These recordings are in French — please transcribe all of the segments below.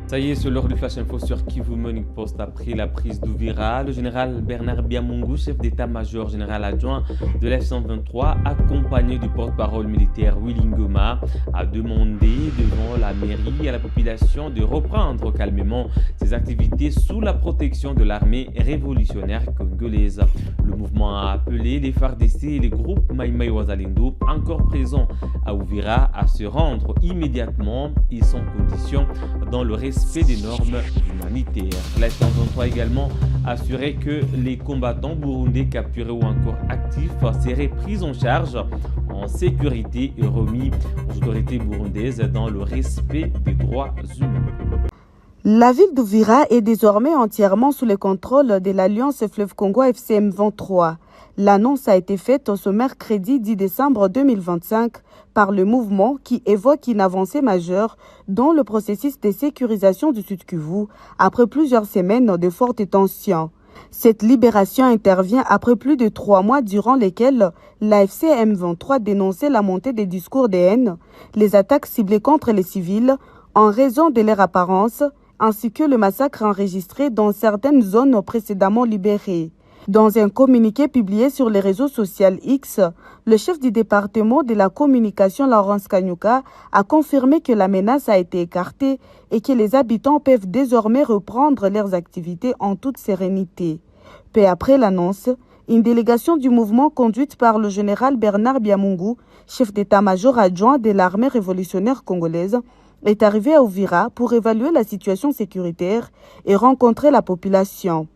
Ça y est, c'est l'heure du Flash Info sur Kivu Morning Post. Après la prise d'Uvira, le général Bernard Biamungu, chef d'état-major général adjoint de l'F-123, accompagné du porte-parole militaire Willy Ngoma, a demandé devant la mairie à la population de reprendre calmement ses activités sous la protection de l'armée révolutionnaire congolaise. Le mouvement a appelé les FARDC et les groupes Mai Mai Wazalendo, encore présents à Uvira, à se rendre immédiatement et sans condition dans le respect des normes humanitaires. La F-123 a également assuré que les combattants burundais capturés ou encore actifs seraient pris en charge en sécurité et remis aux autorités burundaises dans le respect des droits humains. La ville d'Uvira est désormais entièrement sous le contrôle de l'Alliance Fleuve Congo FCM23. L'annonce a été faite ce mercredi 10 décembre 2025 par le mouvement qui évoque une avancée majeure dans le processus de sécurisation du Sud Kivu après plusieurs semaines de fortes tensions. Cette libération intervient après plus de 3 mois durant lesquels la FCM23 dénonçait la montée des discours de haine, les attaques ciblées contre les civils en raison de leur apparence, ainsi que le massacre enregistré dans certaines zones précédemment libérées. Dans un communiqué publié sur les réseaux sociaux X, le chef du département de la communication, Laurence Kanyuka, a confirmé que la menace a été écartée et que les habitants peuvent désormais reprendre leurs activités en toute sérénité. Peu après l'annonce, une délégation du mouvement conduite par le général Bernard Biamungu, chef d'état-major adjoint de l'armée révolutionnaire congolaise, est arrivée à Uvira pour évaluer la situation sécuritaire et rencontrer la population.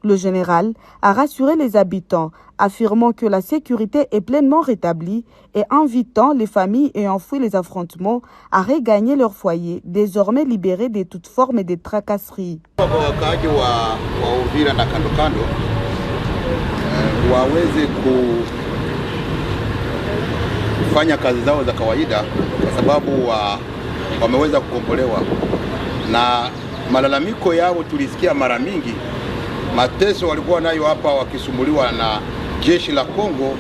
Le général a rassuré les habitants, affirmant que la sécurité est pleinement rétablie et invitant les familles ayant fui les affrontements à regagner leur foyer, désormais libérés de toute forme de tracasserie. Wakaaji wa Uvira na kando kando waweze kufanya kazi zao za kawaida kwa sababu wameweza kukombolewa, na malalamiko yao tulisikia mara mingi. Mateso walikuwa nayo hapa wakisumbuliwa na jeshi la Kongo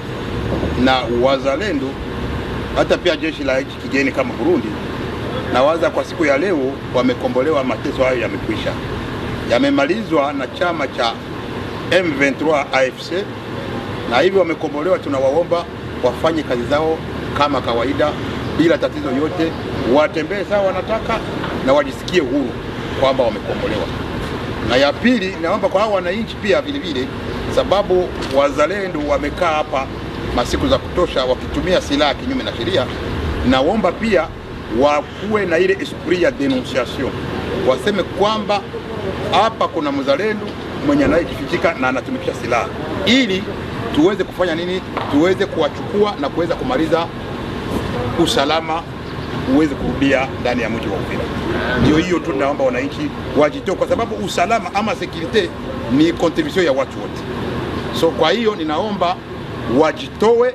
na wazalendo, hata pia jeshi la nchi kigeni kama Burundi. Na waza kwa siku ya leo wamekombolewa, mateso hayo yamekwisha, yamemalizwa na chama cha M23 AFC, na hivi wamekombolewa. Tunawaomba wafanye kazi zao kama kawaida bila tatizo yote, watembee sawa wanataka na wajisikie huru kwamba wamekombolewa. Na ya pili, naomba kwa hao wananchi pia vile vile, sababu wazalendo wamekaa hapa masiku za kutosha wakitumia silaha kinyume na sheria, naomba pia wakuwe na ile esprit ya denunciation, waseme kwamba hapa kuna mzalendo mwenye anayejifichika na anatumikisha silaha, ili tuweze kufanya nini, tuweze kuwachukua na kuweza kumaliza usalama uweze kurudia ndani ya mji wa Uvira. Ndio hiyo tu naomba wananchi wajitoe, kwa sababu usalama ama security ni contribution ya watu wote. So kwa hiyo ninaomba wajitoe,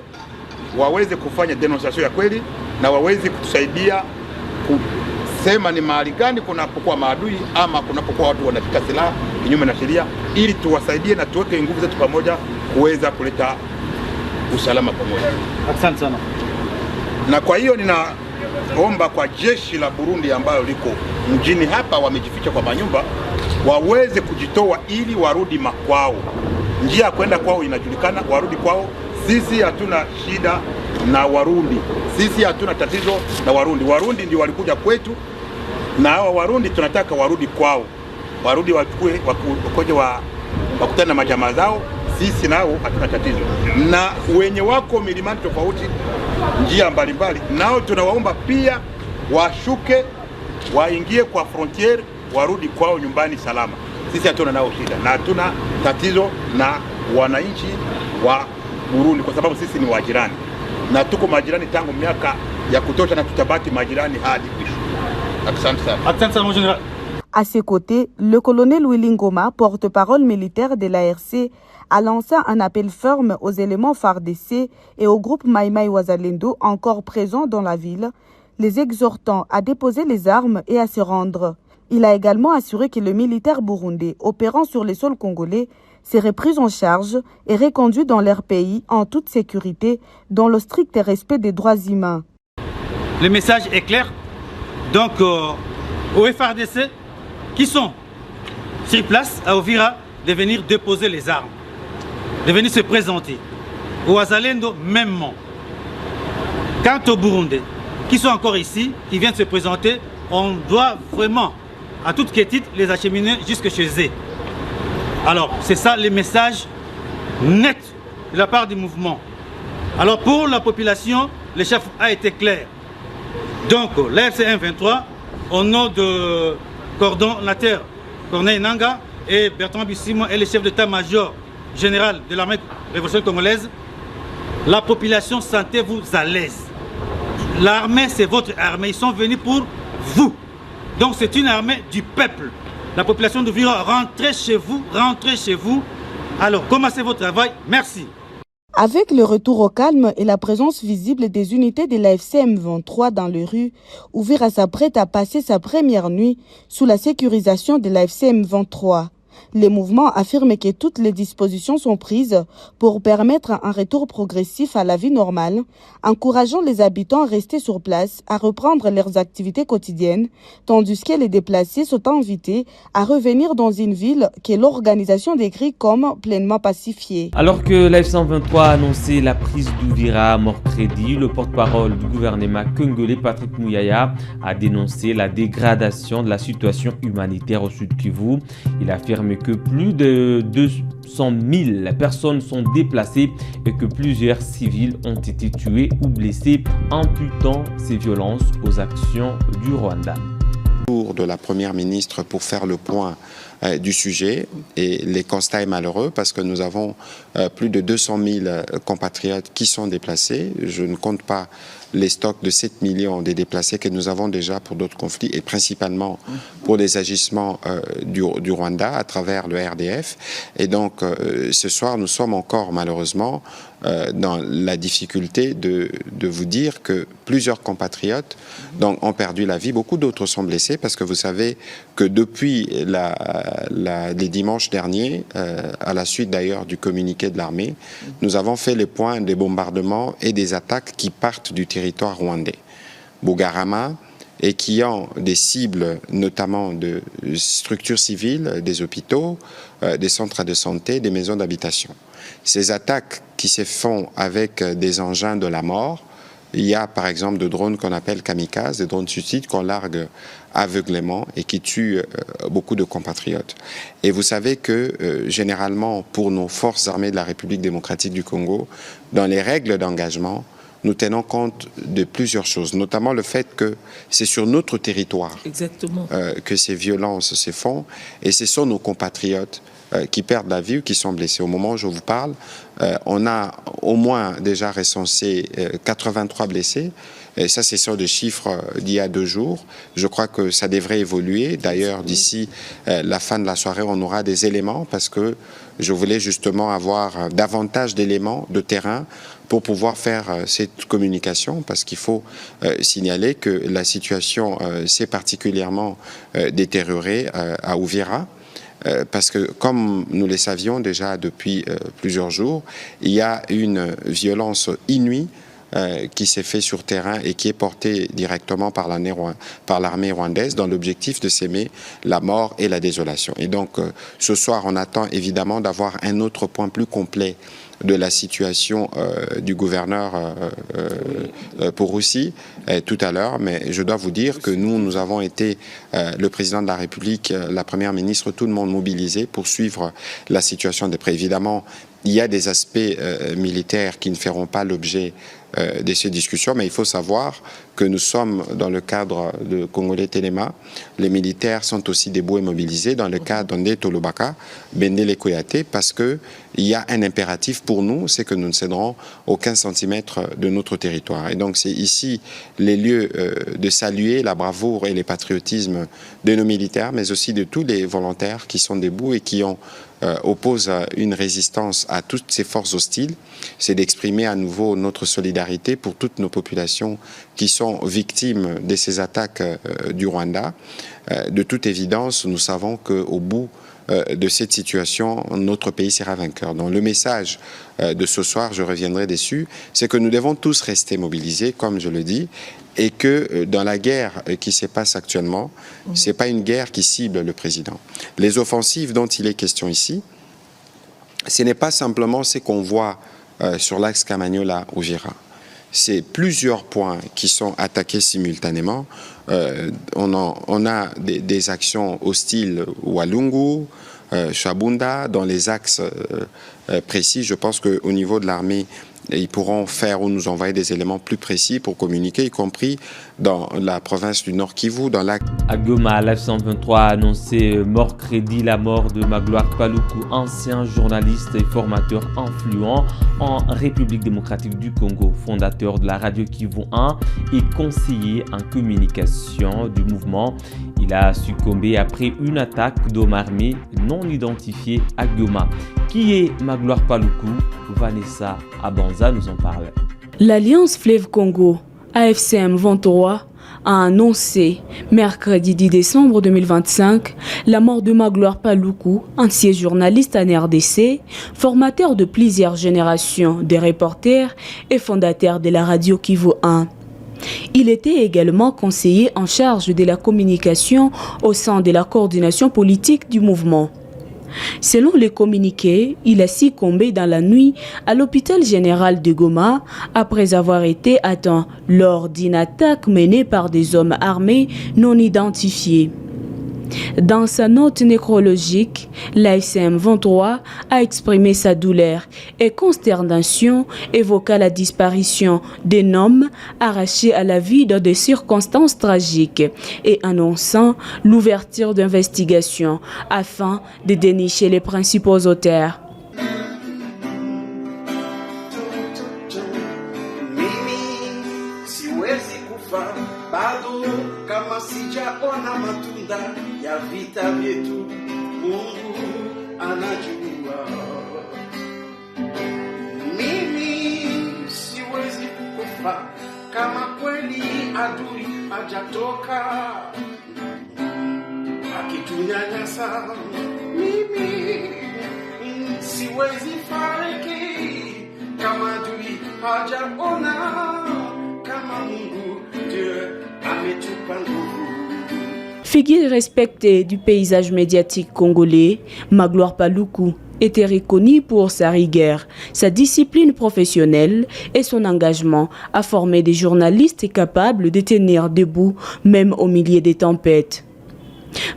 waweze kufanya denunciation ya kweli na waweze kutusaidia kusema ni mahali gani kunapokuwa maadui ama kunapokuwa watu wanashika silaha kinyume na sheria, ili tuwasaidie na tuweke nguvu zetu pamoja kuweza kuleta usalama pamoja. Asante sana. Na kwa hiyo ninaomba kwa jeshi la Burundi ambayo liko mjini hapa wamejificha kwa manyumba, waweze kujitoa ili warudi makwao. Njia ya kwenda kwao inajulikana, warudi kwao. Sisi hatuna shida na Warundi, sisi hatuna tatizo na Warundi. Warundi ndio walikuja kwetu, na hawa Warundi tunataka warudi kwao, warudi wachukue wakoje wakutane na majamaa zao. Sisi nao hatuna tatizo, na wenye wako milimani tofauti, njia mbalimbali, nao tunawaomba pia washuke, waingie kwa frontier, warudi kwao nyumbani salama. Sisi hatuna nao shida na hatuna tatizo na wananchi wa Burundi, kwa sababu sisi ni wajirani na tuko majirani tangu miaka ya kutosha, na tutabaki majirani hadi mwisho. Asante sana. Asante sana, mon général. À ses côtés, le colonel Willy Ngoma, porte-parole militaire de l'ARC, a lancé un appel ferme aux éléments FARDC et au groupe Mai Mai Wazalendo encore présents dans la ville, les exhortant à déposer les armes et à se rendre. Il a également assuré que le militaire burundais opérant sur les sols congolais seraient pris en charge et reconduits dans leur pays en toute sécurité, dans le strict respect des droits humains. Le message est clair. Donc, au FARDC, qui sont sur place à Uvira de venir déposer les armes, de venir se présenter. Au Wazalendo, mêmement. Quant aux Burundais, qui sont encore ici, qui viennent se présenter, on doit vraiment, à toute quiétude, les acheminer jusque chez eux. Alors, c'est ça les messages nets de la part du mouvement. Alors, pour la population, le chef a été clair. Donc, l'AFC M23, au nom de coordonnateur Corneille Nangaa et Bertrand Bisimwa et le chef d'état-major général de l'armée révolutionnaire congolaise, la population, sentez-vous à l'aise. L'armée, c'est votre armée. Ils sont venus pour vous. Donc, c'est une armée du peuple. La population de Uvira, rentrez chez vous, rentrez chez vous. Alors, commencez votre travail. Merci. Avec le retour au calme et la présence visible des unités de l'AFC M23 dans les rues, Uvira s'apprête à passer sa première nuit sous la sécurisation de l'AFC M23. Les mouvements affirment que toutes les dispositions sont prises pour permettre un retour progressif à la vie normale, encourageant les habitants à rester sur place, à reprendre leurs activités quotidiennes, tandis que les déplacés sont invités à revenir dans une ville que l'organisation décrit comme pleinement pacifiée. Alors que l'AFC M23 a annoncé la prise d'Uvira mercredi, le porte-parole du gouvernement congolais Patrick Muyaya a dénoncé la dégradation de la situation humanitaire au Sud Kivu. Il affirme que plus de 200 000 personnes sont déplacées et que plusieurs civils ont été tués ou blessés, imputant ces violences aux actions du Rwanda. De la première ministre pour faire le point du sujet, et les constats est malheureux parce que nous avons plus de 200 000 compatriotes qui sont déplacés. Je ne compte pas les stocks de 7 millions de déplacés que nous avons déjà pour d'autres conflits et principalement pour les agissements du Rwanda à travers le RDF. Et donc ce soir nous sommes encore malheureusement dans la difficulté de vous dire que plusieurs compatriotes ont perdu la vie, beaucoup d'autres sont blessés parce que vous savez que depuis les dimanches derniers, à la suite d'ailleurs du communiqué de l'armée, nous avons fait le point des bombardements et des attaques qui partent du territoire rwandais. Bugarama, et qui ont des cibles notamment de structures civiles, des hôpitaux, des centres de santé, des maisons d'habitation. Ces attaques qui se font avec des engins de la mort, il y a par exemple des drones qu'on appelle kamikazes, des drones suicides qu'on largue aveuglément et qui tuent beaucoup de compatriotes. Et vous savez que généralement pour nos forces armées de la République démocratique du Congo, dans les règles d'engagement, nous tenons compte de plusieurs choses, notamment le fait que c'est sur notre territoire que ces violences se font et ce sont nos compatriotes qui perdent la vie ou qui sont blessés. Au moment où je vous parle, on a au moins déjà recensé 83 blessés. Et ça, c'est sur des chiffres d'il y a 2 jours. Je crois que ça devrait évoluer. D'ailleurs, d'ici la fin de la soirée, on aura des éléments parce que je voulais justement avoir davantage d'éléments de terrain pour pouvoir faire cette communication parce qu'il faut signaler que la situation s'est particulièrement détériorée à Uvira. Parce que, comme nous le savions déjà depuis plusieurs jours, il y a une violence inouïe qui s'est fait sur terrain et qui est portée directement par l'armée rwandaise dans l'objectif de s'aimer la mort et la désolation. Et donc, ce soir, on attend évidemment d'avoir un autre point plus complet de la situation du gouverneur Pouroussi tout à l'heure, mais je dois vous dire que nous avons été, le président de la République, la première ministre, tout le monde mobilisé pour suivre la situation de près. Évidemment, il y a des aspects militaires qui ne feront pas l'objet de ces discussions, mais il faut savoir que nous sommes dans le cadre de Congolais Téléma. Les militaires sont aussi debout et mobilisés dans le cadre d'Ondé Tolobaka, Bendele Koyate, parce qu'il y a un impératif pour nous, c'est que nous ne céderons aucun centimètre de notre territoire. Et donc c'est ici les lieux de saluer la bravoure et le patriotisme de nos militaires, mais aussi de tous les volontaires qui sont debout et qui opposent une résistance à toutes ces forces hostiles. C'est d'exprimer à nouveau notre solidarité pour toutes nos populations qui sont victimes de ces attaques du Rwanda. De toute évidence, nous savons qu'au bout de cette situation, notre pays sera vainqueur. Donc le message de ce soir, je reviendrai dessus, c'est que nous devons tous rester mobilisés, comme je le dis, et que dans la guerre qui se passe actuellement, ce n'est pas une guerre qui cible le président. Les offensives dont il est question ici, ce n'est pas simplement ce qu'on voit sur l'axe Kamanyola-Uvira. C'est plusieurs points qui sont attaqués simultanément. On a des actions hostiles Walungu, Shabunda, dans les axes précis. Je pense qu'au niveau de l'armée, ils pourront faire ou nous envoyer des éléments plus précis pour communiquer, y compris dans la province du Nord Kivu, dans la... À Goma, l'F-123 a annoncé mercredi la mort de Magloire Paluku, ancien journaliste et formateur influent en République démocratique du Congo, fondateur de la radio Kivu 1 et conseiller en communication du mouvement. Il a succombé après une attaque d'hommes armés non identifiés à Goma. Qui est Magloire Paluku? Vanessa Abanza nous en parle. L'Alliance Fleuve Congo, AFCM 23, a annoncé mercredi 10 décembre 2025 la mort de Magloire Paluku, ancien journaliste en RDC, formateur de plusieurs générations de reporters et fondateur de la radio Kivu 1. Il était également conseiller en charge de la communication au sein de la coordination politique du mouvement. Selon les communiqués, il a succombé dans la nuit à l'hôpital général de Goma après avoir été atteint lors d'une attaque menée par des hommes armés non identifiés. Dans sa note nécrologique, l'AFCM 23 a exprimé sa douleur et consternation, évoquant la disparition d'un homme arraché à la vie dans des circonstances tragiques et annonçant l'ouverture d'investigations afin de dénicher les principaux auteurs. Ya vita vyetu Mungu anajua. Mimi siwezi kufa kama kweli adui hajatoka akitunyanyasa. Mimi siwezi fariki kama adui hajaona, kama Mungu Dieu ametupa nguvu. Figure respectée du paysage médiatique congolais, Magloire Paluku était reconnu pour sa rigueur, sa discipline professionnelle et son engagement à former des journalistes capables de tenir debout même au milieu des tempêtes.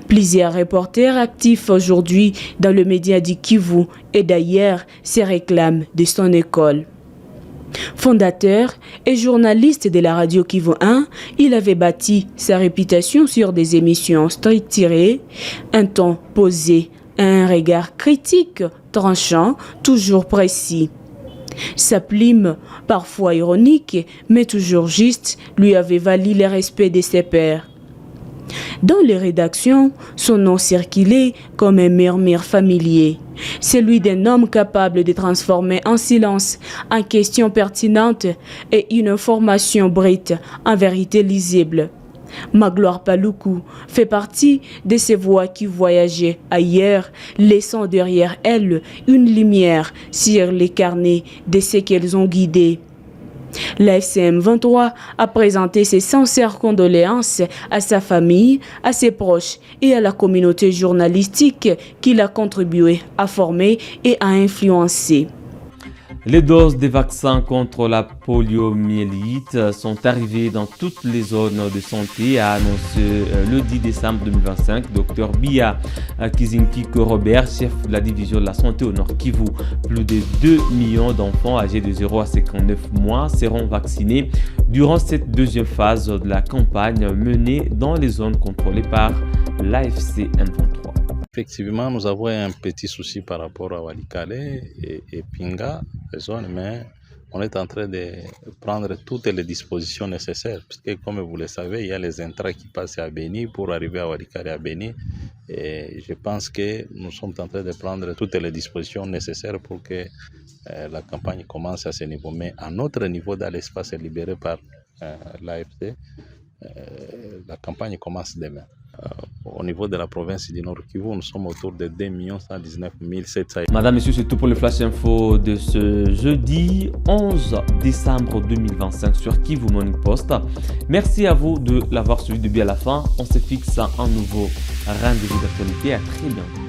Plusieurs reporters actifs aujourd'hui dans le média du Kivu et d'ailleurs se réclament de son école. Fondateur et journaliste de la radio Kivu 1, il avait bâti sa réputation sur des émissions structurées, un ton posé, un regard critique, tranchant, toujours précis. Sa plume, parfois ironique, mais toujours juste, lui avait valu le respect de ses pairs. Dans les rédactions, son nom circulait comme un murmure familier, celui d'un homme capable de transformer un silence en question pertinente et une information brute en vérité lisible. Magloire Paluku fait partie de ces voix qui voyageaient ailleurs, laissant derrière elles une lumière sur les carnets de ceux qu'elles ont guidés. L'AFCM 23 a présenté ses sincères condoléances à sa famille, à ses proches et à la communauté journalistique qu'il a contribué à former et à influencer. Les doses des vaccins contre la poliomyélite sont arrivées dans toutes les zones de santé, a annoncé le 10 décembre 2025 Dr Bia Kizinkiko Robert, chef de la division de la santé au Nord Kivu. Plus de 2 millions d'enfants âgés de 0 à 59 mois seront vaccinés durant cette deuxième phase de la campagne menée dans les zones contrôlées par l'AFCM 23. Effectivement, nous avons un petit souci par rapport à Walikale et Pinga, les zones, mais on est en train de prendre toutes les dispositions nécessaires, puisque comme vous le savez, il y a les intrants qui passent à Beni pour arriver à Walikale et à Beni. Et je pense que nous sommes en train de prendre toutes les dispositions nécessaires pour que la campagne commence à ce niveau. Mais à notre niveau, dans l'espace libéré par l'AFC, la campagne commence demain. au niveau de la province du Nord Kivu, nous sommes autour de 2 119 700. Madame, Monsieur, c'est tout pour le Flash Info de ce jeudi 11 décembre 2025 sur Kivu Morning Post. Merci à vous de l'avoir suivi depuis à la fin. On se fixe un nouveau rendez-vous d'actualité. À très bientôt.